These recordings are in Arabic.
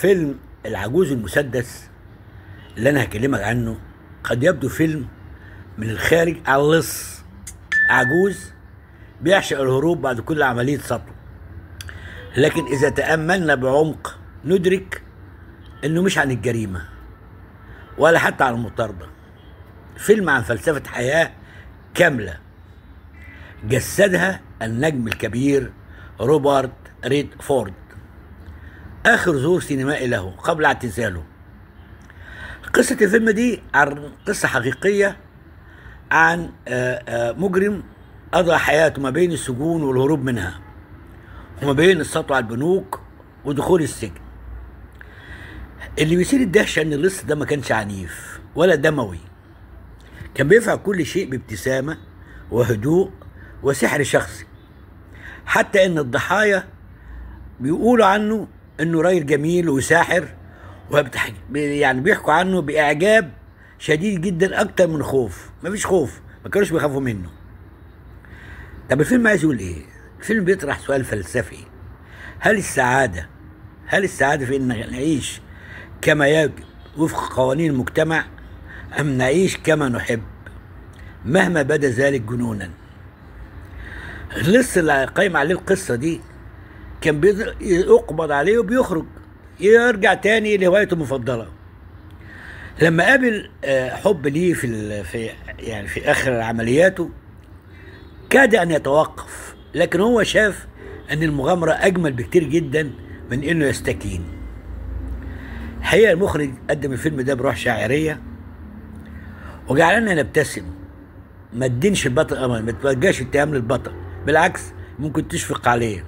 فيلم العجوز المسدس اللي انا هكلمك عنه قد يبدو فيلم من الخارج على اللص. عجوز بيعشق الهروب بعد كل عملية سطو، لكن إذا تأملنا بعمق ندرك إنه مش عن الجريمة ولا حتى عن المطاردة. فيلم عن فلسفة حياة كاملة جسدها النجم الكبير روبرت ريدفورد آخر ظهور سينمائي له قبل اعتزاله. قصة الفيلم دي عن قصة حقيقية عن مجرم قضى حياته ما بين السجون والهروب منها، وما بين السطو على البنوك ودخول السجن. اللي بيثير الدهشة ان اللص ده ما كانش عنيف ولا دموي، كان بيفعل كل شيء بابتسامة وهدوء وسحر شخصي، حتى ان الضحايا بيقولوا عنه انه راجل جميل وساحر، يعني بيحكوا عنه باعجاب شديد جدا اكتر من خوف. مفيش خوف، ما كانوش بيخافوا منه. طب الفيلم عايز يقول ايه؟ الفيلم بيطرح سؤال فلسفي: هل السعادة في ان نعيش كما يجب وفق قوانين المجتمع، ام نعيش كما نحب مهما بدا ذلك جنونا؟ اللص اللي قايم عليه القصة دي كان يقبض عليه وبيخرج يرجع تاني لهوايته المفضلة. لما قابل حب ليه في اخر عملياته كاد ان يتوقف، لكن هو شاف ان المغامرة اجمل بكتير جدا من انه يستكين. الحقيقة المخرج قدم الفيلم ده بروح شاعرية وجعلنا نبتسم. ما تدينش البطل امل، ما توجهش اتهام للبطل، بالعكس ممكن تشفق عليه.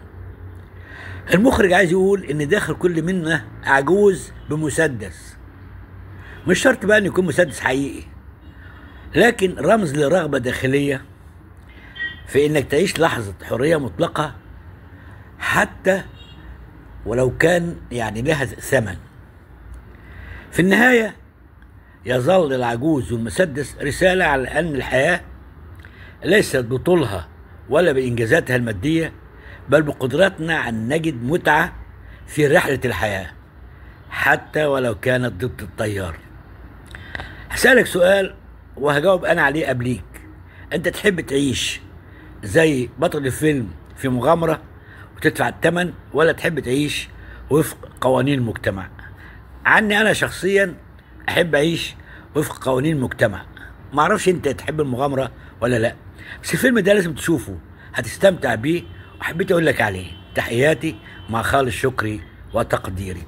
المخرج عايز يقول ان داخل كل منا عجوز بمسدس، مش شرط بقى ان يكون مسدس حقيقي، لكن رمز لرغبة داخلية في انك تعيش لحظة حرية مطلقة حتى ولو كان لها ثمن. في النهاية يظل العجوز والمسدس رسالة على أن الحياة ليست بطولها ولا بإنجازاتها المادية، بل بقدرتنا على أن نجد متعة في رحلة الحياة حتى ولو كانت ضد التيار. هسألك سؤال وهجاوب أنا عليه قبليك: أنت تحب تعيش زي بطل الفيلم في مغامرة وتدفع الثمن، ولا تحب تعيش وفق قوانين المجتمع؟ عني أنا شخصيا أحب أعيش وفق قوانين المجتمع. معرفش أنت تحب المغامرة ولا لأ، بس الفيلم ده لازم تشوفه، هتستمتع بيه، وحبيت أقول لك عليه. تحياتي مع خالص شكري وتقديري.